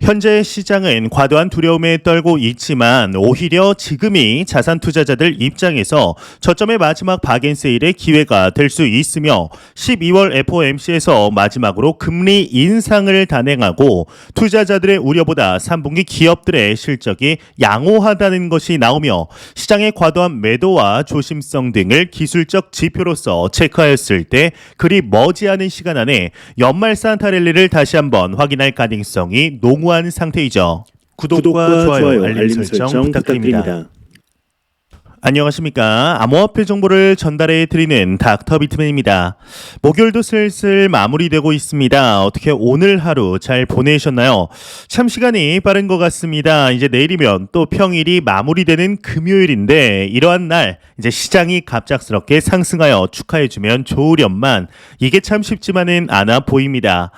현재 시장은 과도한 두려움에 떨고 있지만 오히려 지금이 자산 투자자들 입장에서 저점의 마지막 박앤세일의 기회가 될 수 있으며 12월 FOMC에서 마지막으로 금리 인상을 단행하고 투자자들의 우려보다 3분기 기업들의 실적이 양호하다는 것이 나오며 시장의 과도한 매도와 조심성 등을 기술적 지표로서 체크하였을 때 그리 머지않은 시간 안에 연말 산타 랠리를 다시 한번 확인할 가능성이 농후한 상태이죠. 구독과 좋아요, 알림 설정 부탁드립니다. 안녕하십니까. 암호화폐 정보를 전달해 드리는 닥터 비트맨입니다. 목요일도 슬슬 마무리되고 있습니다. 어떻게 오늘 하루 잘 보내셨나요? 참 시간이 빠른 것 같습니다. 이제 내일이면 또 평일이 마무리되는 금요일인데 이러한 날 이제 시장이 갑작스럽게 상승하여 축하해주면 좋으련만 이게 참 쉽지만은 않아 보입니다.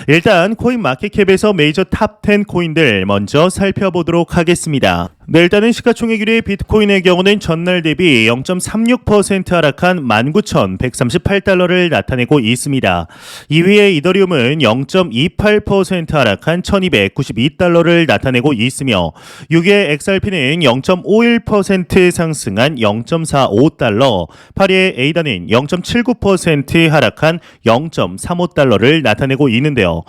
일단 코인 마켓캡에서 메이저 탑 10 코인들 먼저 살펴보도록 하겠습니다. 네, 일단은 시가총액 1위 비트코인의 경우는 전날 대비 0.36% 하락한 19,138달러를 나타내고 있습니다. 2위의 이더리움은 0.28% 하락한 1,292달러를 나타내고 있으며 6위의 XRP는 0.51% 상승한 0.45달러, 8위의 에이다는 0.79% 하락한 0.35달러를 나타내고 있는데요.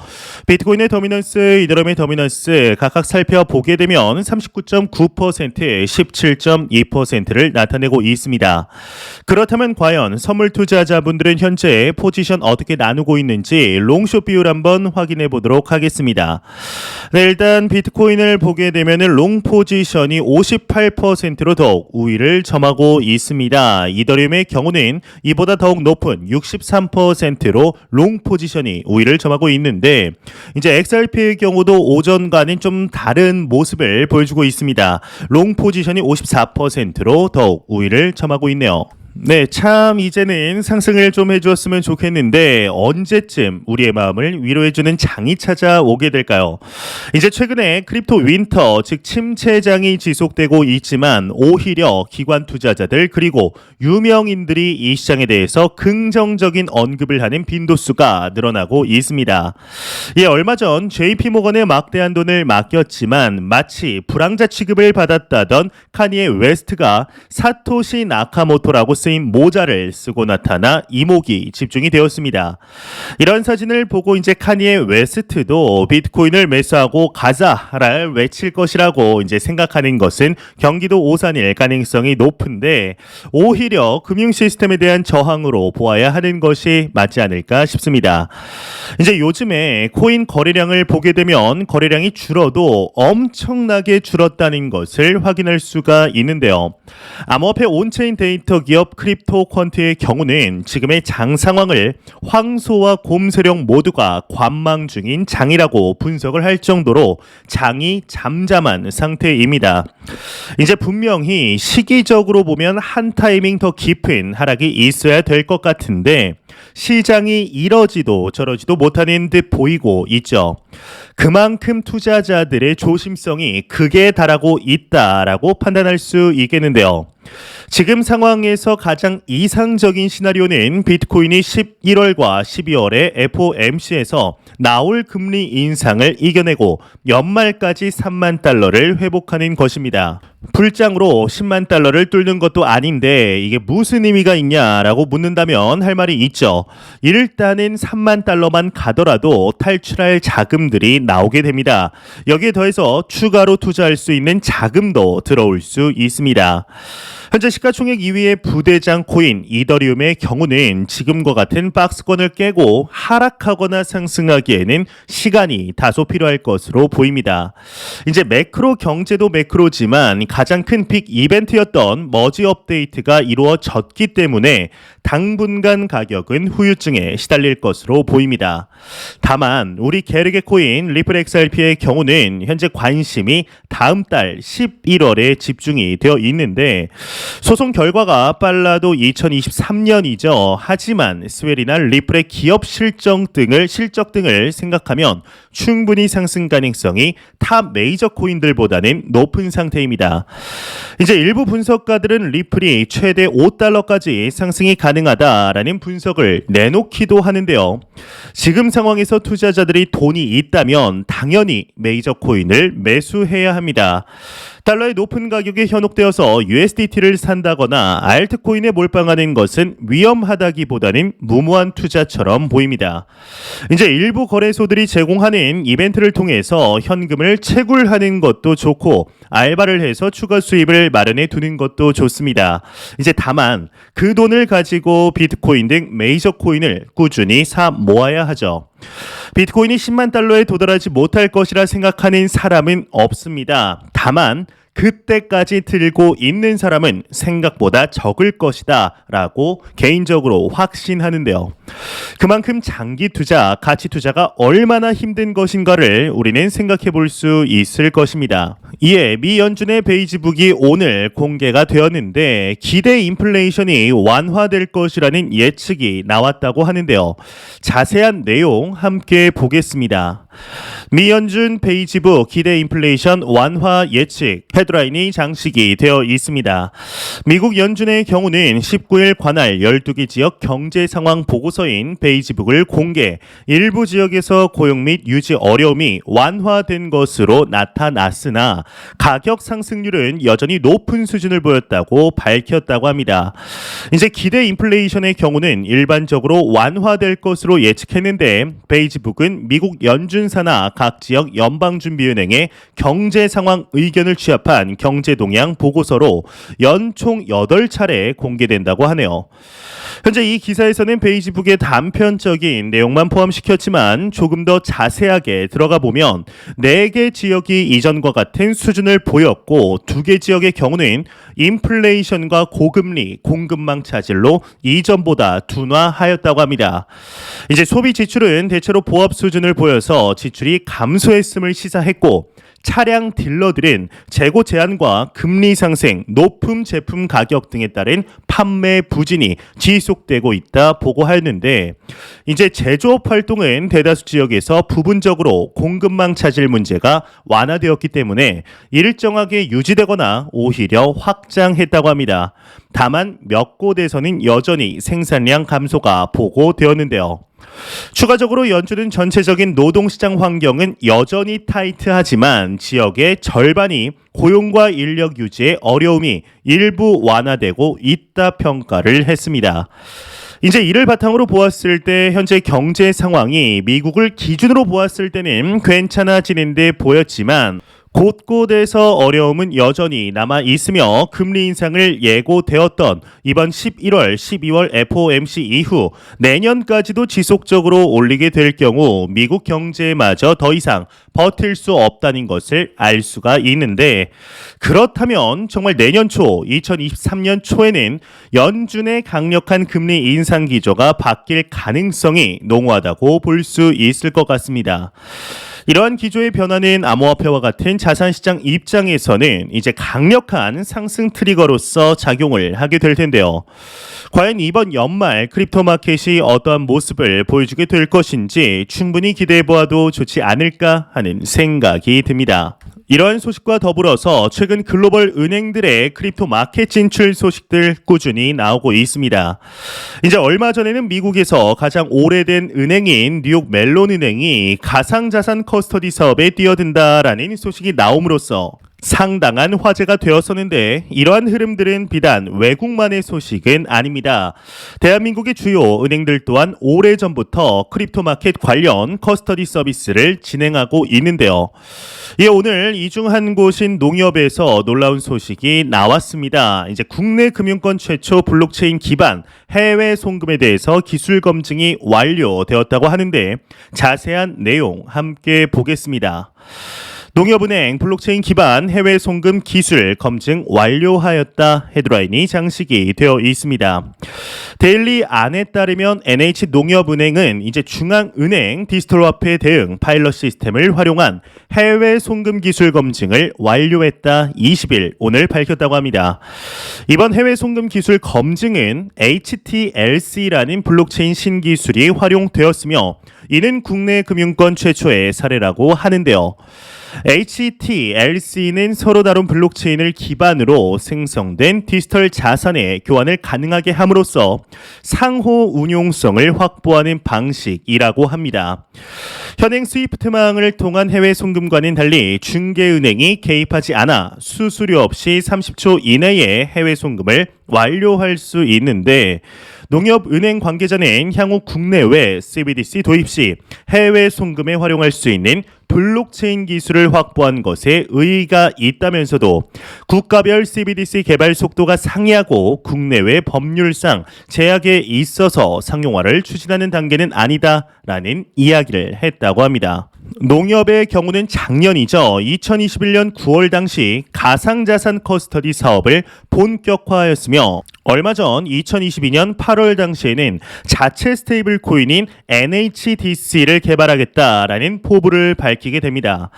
비트코인의 더미넌스, 이더리움의 더미넌스 각각 살펴보게 되면 39.9%, 17.2%를 나타내고 있습니다. 그렇다면 과연 선물 투자자분들은 현재 포지션 어떻게 나누고 있는지 롱숏 비율 한번 확인해 보도록 하겠습니다. 네, 일단 비트코인을 보게 되면 롱 포지션이 58%로 더욱 우위를 점하고 있습니다. 이더리움의 경우는 이보다 더욱 높은 63%로 롱 포지션이 우위를 점하고 있는데 이제 XRP의 경우도 오전과는 좀 다른 모습을 보여주고 있습니다. 롱 포지션이 54%로 더욱 우위를 점하고 있네요. 네, 참 이제는 상승을 좀 해주었으면 좋겠는데 언제쯤 우리의 마음을 위로해주는 장이 찾아오게 될까요? 이제 최근에 크립토 윈터, 즉 침체장이 지속되고 있지만 오히려 기관 투자자들 그리고 유명인들이 이 시장에 대해서 긍정적인 언급을 하는 빈도수가 늘어나고 있습니다. 예, 얼마 전 JP모건에 막대한 돈을 맡겼지만 마치 불황자 취급을 받았다던 카니에 웨스트가 사토시 나카모토라고 쓰인 모자를 쓰고 나타나 이목이 집중이 되었습니다. 이런 사진을 보고 이제 카니에 웨스트도 비트코인을 매수하고 가자를 외칠 것이라고 이제 생각하는 것은 경기도 오산일 가능성이 높은데 오히려 금융 시스템에 대한 저항으로 보아야 하는 것이 맞지 않을까 싶습니다. 이제 요즘에 코인 거래량을 보게 되면 거래량이 줄어도 엄청나게 줄었다는 것을 확인할 수가 있는데요. 암호화폐 온체인 데이터 기업 크립토 퀀트의 경우는 지금의 장 상황을 황소와 곰 세력 모두가 관망 중인 장이라고 분석을 할 정도로 장이 잠잠한 상태입니다. 이제 분명히 시기적으로 보면 한 타이밍 더 깊은 하락이 있어야 될 것 같은데 시장이 이러지도 저러지도 못하는 듯 보이고 있죠. 그만큼 투자자들의 조심성이 극에 달하고 있다라고 판단할 수 있겠는데요. 지금 상황에서 가장 이상적인 시나리오는 비트코인이 11월과 12월에 FOMC에서 나올 금리 인상을 이겨내고 연말까지 3만 달러를 회복하는 것입니다. 불장으로 10만 달러를 뚫는 것도 아닌데 이게 무슨 의미가 있냐라고 묻는다면 할 말이 있죠. 일단은 3만 달러만 가더라도 탈출할 자금들이 나오게 됩니다. 여기에 더해서 추가로 투자할 수 있는 자금도 들어올 수 있습니다. 현재 시가총액 2위의 부대장 코인 이더리움의 경우는 지금과 같은 박스권을 깨고 하락하거나 상승하기에는 시간이 다소 필요할 것으로 보입니다. 이제 매크로 경제도 매크로지만 가장 큰 빅 이벤트였던 머지 업데이트가 이루어졌기 때문에 당분간 가격은 후유증에 시달릴 것으로 보입니다. 다만 우리 게르게 코인 리플 XRP의 경우는 현재 관심이 다음 달 11월에 집중이 되어 있는데 소송 결과가 빨라도 2023년이죠. 하지만 스웰이나 리플의 기업 실적 등을 생각하면 충분히 상승 가능성이 탑 메이저 코인들보다는 높은 상태입니다. 이제 일부 분석가들은 리플이 최대 $5까지 상승이 가능하다라는 분석을 내놓기도 하는데요. 지금 상황에서 투자자들이 돈이 있다면 당연히 메이저 코인을 매수해야 합니다. 달러의 높은 가격에 현혹되어서 USDT를 산다거나 알트코인에 몰빵하는 것은 위험하다기보다는 무모한 투자처럼 보입니다. 이제 일부 거래소들이 제공하는 이벤트를 통해서 현금을 채굴하는 것도 좋고 알바를 해서 추가 수입을 마련해 두는 것도 좋습니다. 이제 다만 그 돈을 가지고 비트코인 등 메이저 코인을 꾸준히 사 모아야 하죠. 비트코인이 10만 달러에 도달하지 못할 것이라 생각하는 사람은 없습니다. 다만 그때까지 들고 있는 사람은 생각보다 적을 것이다 라고 개인적으로 확신하는데요. 그만큼 장기 투자, 가치 투자가 얼마나 힘든 것인가를 우리는 생각해 볼 수 있을 것입니다. 이에 미 연준의 베이지북이 오늘 공개가 되었는데 기대 인플레이션이 완화될 것이라는 예측이 나왔다고 하는데요. 자세한 내용 함께 보겠습니다. 미 연준 베이지북 기대 인플레이션 완화 예측 헤드라인이 장식이 되어 있습니다. 미국 연준의 경우는 19일 관할 12개 지역 경제 상황 보고서인 베이지북을 공개, 일부 지역에서 고용 및 유지 어려움이 완화된 것으로 나타났으나 가격 상승률은 여전히 높은 수준을 보였다고 밝혔다고 합니다. 이제 기대 인플레이션의 경우는 일반적으로 완화될 것으로 예측했는데 베이지북은 미국 연준 산하 각 지역 연방준비은행의 경제 상황 의견을 취합한 경제 동향 보고서로 연총 8차례 공개된다고 하네요. 현재 이 기사에서는 베이지북의 단편적인 내용만 포함시켰지만 조금 더 자세하게 들어가 보면 4개 지역이 이전과 같은 수준을 보였고 2개 지역의 경우는 인플레이션과 고금리, 공급망 차질로 이전보다 둔화하였다고 합니다. 이제 소비 지출은 대체로 보합 수준을 보여서 지출이 감소했음을 시사했고 차량 딜러들은 재고 제한과 금리 상승, 높은 제품 가격 등에 따른 판매 부진이 지속되고 있다 보고하였는데 이제 제조업 활동은 대다수 지역에서 부분적으로 공급망 차질 문제가 완화되었기 때문에 일정하게 유지되거나 오히려 확장했다고 합니다. 다만 몇 곳에서는 여전히 생산량 감소가 보고되었는데요. 추가적으로 연준은 전체적인 노동시장 환경은 여전히 타이트하지만 지역의 절반이 고용과 인력 유지에 어려움이 일부 완화되고 있다 평가를 했습니다. 이제 이를 바탕으로 보았을 때 현재 경제 상황이 미국을 기준으로 보았을 때는 괜찮아지는 데 보였지만 곳곳에서 어려움은 여전히 남아 있으며 금리 인상을 예고되었던 이번 11월, 12월 FOMC 이후 내년까지도 지속적으로 올리게 될 경우 미국 경제마저 더 이상 버틸 수 없다는 것을 알 수가 있는데 그렇다면 정말 내년 초 2023년 초에는 연준의 강력한 금리 인상 기조가 바뀔 가능성이 농후하다고 볼 수 있을 것 같습니다. 이러한 기조의 변화는 암호화폐와 같은 자산시장 입장에서는 이제 강력한 상승 트리거로서 작용을 하게 될 텐데요. 과연 이번 연말 크립토 마켓이 어떠한 모습을 보여주게 될 것인지 충분히 기대해 보아도 좋지 않을까 하는 생각이 듭니다. 이러한 소식과 더불어서 최근 글로벌 은행들의 크립토 마켓 진출 소식들 꾸준히 나오고 있습니다. 이제 얼마 전에는 미국에서 가장 오래된 은행인 뉴욕 멜론 은행이 가상자산 커스터디 사업에 뛰어든다라는 소식이 나옴으로써 상당한 화제가 되었었는데 이러한 흐름들은 비단 외국만의 소식은 아닙니다. 대한민국의 주요 은행들 또한 오래전부터 크립토 마켓 관련 커스터디 서비스를 진행하고 있는데요. 예, 오늘 이 중 한 곳인 농협에서 놀라운 소식이 나왔습니다. 이제 국내 금융권 최초 블록체인 기반 해외 송금에 대해서 기술 검증이 완료되었다고 하는데 자세한 내용 함께 보겠습니다. 농협은행 블록체인 기반 해외 송금 기술 검증 완료하였다 헤드라인이 장식이 되어 있습니다. 데일리 안에 따르면 NH농협은행은 이제 중앙은행 디지털 화폐 대응 파일럿 시스템을 활용한 해외 송금 기술 검증을 완료했다 20일 오늘 밝혔다고 합니다. 이번 해외 송금 기술 검증은 HTLC라는 블록체인 신기술이 활용되었으며 이는 국내 금융권 최초의 사례라고 하는데요. HTLC는 서로 다른 블록체인을 기반으로 생성된 디지털 자산의 교환을 가능하게 함으로써 상호 운용성을 확보하는 방식이라고 합니다. 현행 스위프트망을 통한 해외 송금과는 달리 중개은행이 개입하지 않아 수수료 없이 30초 이내에 해외 송금을 완료할 수 있는데 농협은행 관계자는 향후 국내외 CBDC 도입 시 해외 송금에 활용할 수 있는 블록체인 기술을 확보한 것에 의의가 있다면서도 국가별 CBDC 개발 속도가 상이하고 국내외 법률상 제약에 있어서 상용화를 추진하는 단계는 아니다라는 이야기를 했다고 합니다. 농협의 경우는 작년이죠. 2021년 9월 당시 가상자산 커스터디 사업을 본격화하였으며 얼마 전 2022년 8월 당시에는 자체 스테이블 코인인 NHDC를 개발하겠다라는 포부를 밝히게 됩니다.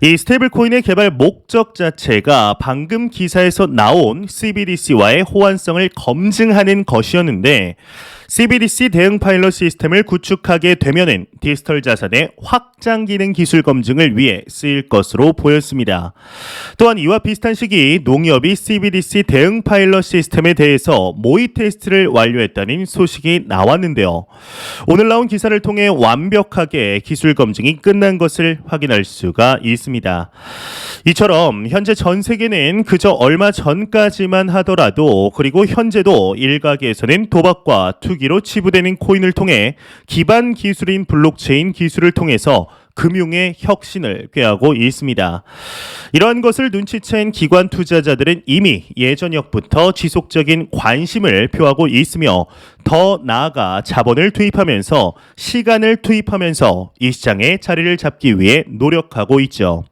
이 스테이블 코인의 개발 목적 자체가 방금 기사에서 나온 CBDC와의 호환성을 검증하는 것이었는데 CBDC 대응 파일럿 시스템을 구축하게 되면은 디지털 자산의 확장 기능 기술 검증을 위해 쓰일 것으로 보였습니다. 또한 이와 비슷한 시기 농협이 CBDC 대응 파일럿 시스템에 대해서 모의 테스트를 완료했다는 소식이 나왔는데요. 오늘 나온 기사를 통해 완벽하게 기술 검증이 끝난 것을 확인할 수가 있습니다. 이처럼 현재 전 세계는 그저 얼마 전까지만 하더라도 그리고 현재도 일각에서는 도박과 투기로 치부되는 코인을 통해 기반 기술인 블록체인 기술을 통해서 금융의 혁신을 꾀하고 있습니다. 이러한 것을 눈치챈 기관 투자자들은 이미 예전역부터 지속적인 관심을 표하고 있으며 더 나아가 자본을 투입하면서 시간을 투입하면서 이 시장에 자리를 잡기 위해 노력하고 있죠.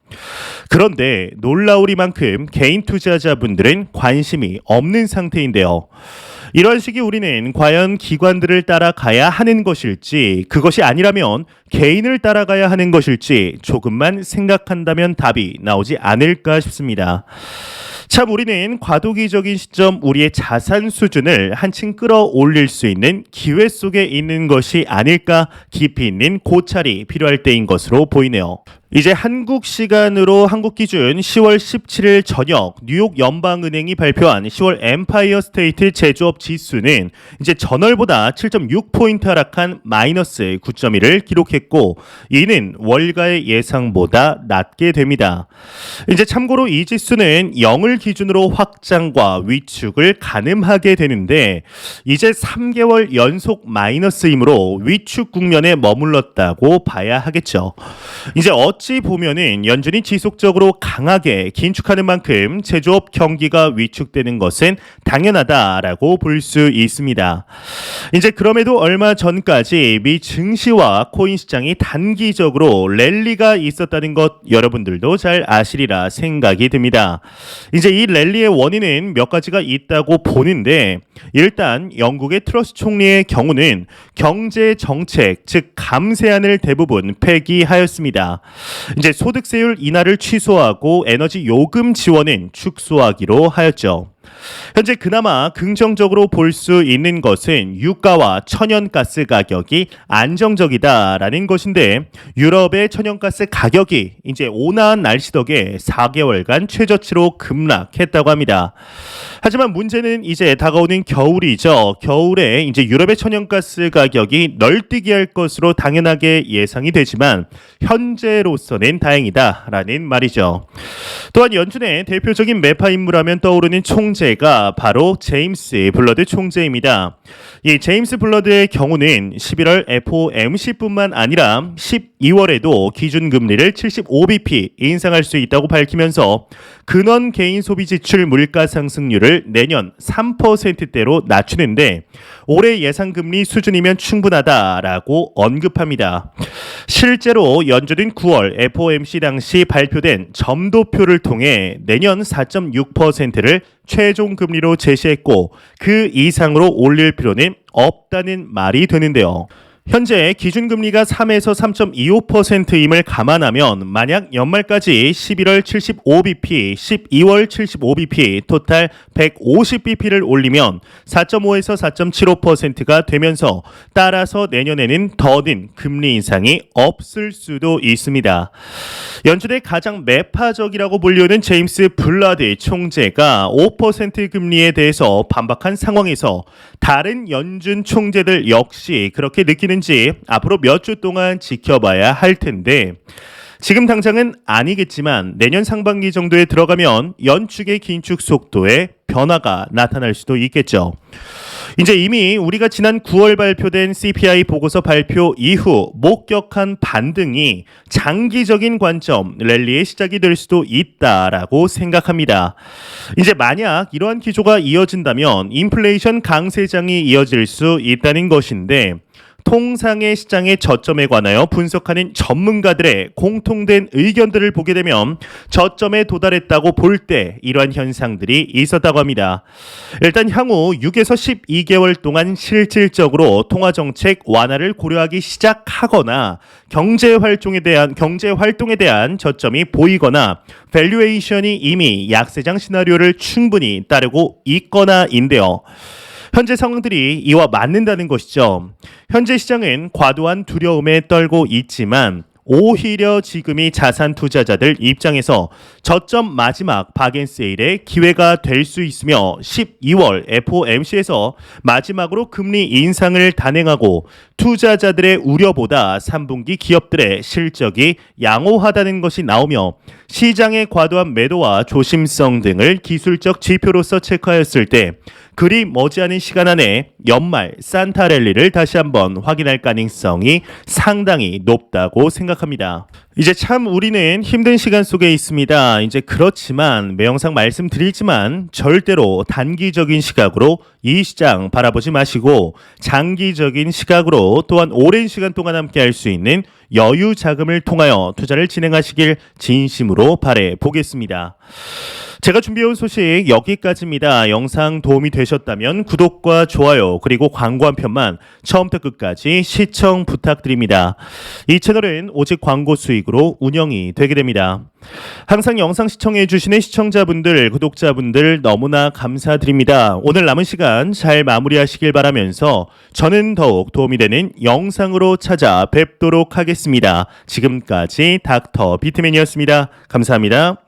그런데 놀라우리만큼 개인 투자자분들은 관심이 없는 상태인데요. 이런 시기 우리는 과연 기관들을 따라가야 하는 것일지 그것이 아니라면 개인을 따라가야 하는 것일지 조금만 생각한다면 답이 나오지 않을까 싶습니다. 참 우리는 과도기적인 시점 우리의 자산 수준을 한층 끌어올릴 수 있는 기회 속에 있는 것이 아닐까 깊이 있는 고찰이 필요할 때인 것으로 보이네요. 이제 한국 시간으로 한국 기준 10월 17일 저녁 뉴욕 연방은행이 발표한 10월 엠파이어 스테이트 제조업 지수는 이제 전월보다 7.6포인트 하락한 마이너스 9.1을 기록했고 이는 월가의 예상보다 낮게 됩니다. 이제 참고로 이 지수는 0을 기준으로 확장과 위축을 가늠하게 되는데 이제 3개월 연속 마이너스이므로 위축 국면에 머물렀다고 봐야 하겠죠. 이제 어찌 보면은 연준이 지속적으로 강하게 긴축하는 만큼 제조업 경기가 위축되는 것은 당연하다라고 볼 수 있습니다. 이제 그럼에도 얼마 전까지 미 증시와 코인 시장이 단기적으로 랠리가 있었다는 것 여러분들도 잘 아시리라 생각이 듭니다. 이제 이 랠리의 원인은 몇 가지가 있다고 보는데 일단 영국의 트러스 총리의 경우는 경제 정책 즉 감세안을 대부분 폐기하였습니다. 이제 소득세율 인하를 취소하고 에너지 요금 지원은 축소하기로 하였죠. 현재 그나마 긍정적으로 볼 수 있는 것은 유가와 천연가스 가격이 안정적이다라는 것인데 유럽의 천연가스 가격이 이제 온화한 날씨 덕에 4개월간 최저치로 급락했다고 합니다. 하지만 문제는 이제 다가오는 겨울이죠. 겨울에 이제 유럽의 천연가스 가격이 널뛰게 할 것으로 당연하게 예상이 되지만 현재로서는 다행이다라는 말이죠. 또한 연준의 대표적인 매파 인물하면 떠오르는 총재가 바로 제임스 블러드 총재입니다. 이 제임스 블러드의 경우는 11월 FOMC뿐만 아니라 12월에도 기준금리를 75bp 인상할 수 있다고 밝히면서 근원 개인 소비 지출 물가 상승률을 내년 3%대로 낮추는데 올해 예상금리 수준이면 충분하다라고 언급합니다. 실제로 연준은 9월 FOMC 당시 발표된 점도표를 통해 내년 4.6%를 최종 금리로 제시했고 그 이상으로 올릴 필요는 없다는 말이 되는데요. 현재 기준금리가 3에서 3.25%임을 감안하면 만약 연말까지 11월 75bp, 12월 75bp, 토탈 150bp를 올리면 4.5에서 4.75%가 되면서 따라서 내년에는 더딘 금리 인상이 없을 수도 있습니다. 연준의 가장 매파적이라고 불리우는 제임스 블라드 총재가 5% 금리에 대해서 반박한 상황에서 다른 연준 총재들 역시 그렇게 느끼는지 앞으로 몇 주 동안 지켜봐야 할 텐데 지금 당장은 아니겠지만 내년 상반기 정도에 들어가면 연축의 긴축 속도에 변화가 나타날 수도 있겠죠. 이제 이미 우리가 지난 9월 발표된 CPI 보고서 발표 이후 목격한 반등이 장기적인 관점 랠리의 시작이 될 수도 있다라고 생각합니다. 이제 만약 이러한 기조가 이어진다면 인플레이션 강세장이 이어질 수 있다는 것인데 통상의 시장의 저점에 관하여 분석하는 전문가들의 공통된 의견들을 보게 되면 저점에 도달했다고 볼 때 이러한 현상들이 있었다고 합니다. 일단 향후 6에서 12개월 동안 실질적으로 통화정책 완화를 고려하기 시작하거나 경제 활동에 대한 저점이 보이거나 밸류에이션이 이미 약세장 시나리오를 충분히 따르고 있거나인데요. 현재 상황들이 이와 맞는다는 것이죠. 현재 시장은 과도한 두려움에 떨고 있지만 오히려 지금이 자산 투자자들 입장에서 저점 마지막 바겐세일의 기회가 될 수 있으며 12월 FOMC에서 마지막으로 금리 인상을 단행하고 투자자들의 우려보다 3분기 기업들의 실적이 양호하다는 것이 나오며 시장의 과도한 매도와 조심성 등을 기술적 지표로서 체크하였을 때 그리 머지않은 시간 안에 연말 산타 랠리를 다시 한번 확인할 가능성이 상당히 높다고 생각합니다. 이제 참 우리는 힘든 시간 속에 있습니다. 이제 그렇지만 매 영상 말씀드리지만 절대로 단기적인 시각으로 이 시장 바라보지 마시고 장기적인 시각으로 또한 오랜 시간 동안 함께 할 수 있는 여유 자금을 통하여 투자를 진행하시길 진심으로 바래 보겠습니다. 제가 준비해온 소식 여기까지입니다. 영상 도움이 되셨다면 구독과 좋아요 그리고 광고 한 편만 처음부터 끝까지 시청 부탁드립니다. 이 채널은 오직 광고 수익으로 운영이 되게 됩니다. 항상 영상 시청해 주시는 시청자분들, 구독자분들 너무나 감사드립니다. 오늘 남은 시간 잘 마무리하시길 바라면서 저는 더욱 도움이 되는 영상으로 찾아뵙도록 하겠습니다. 지금까지 닥터 비트맨이었습니다. 감사합니다.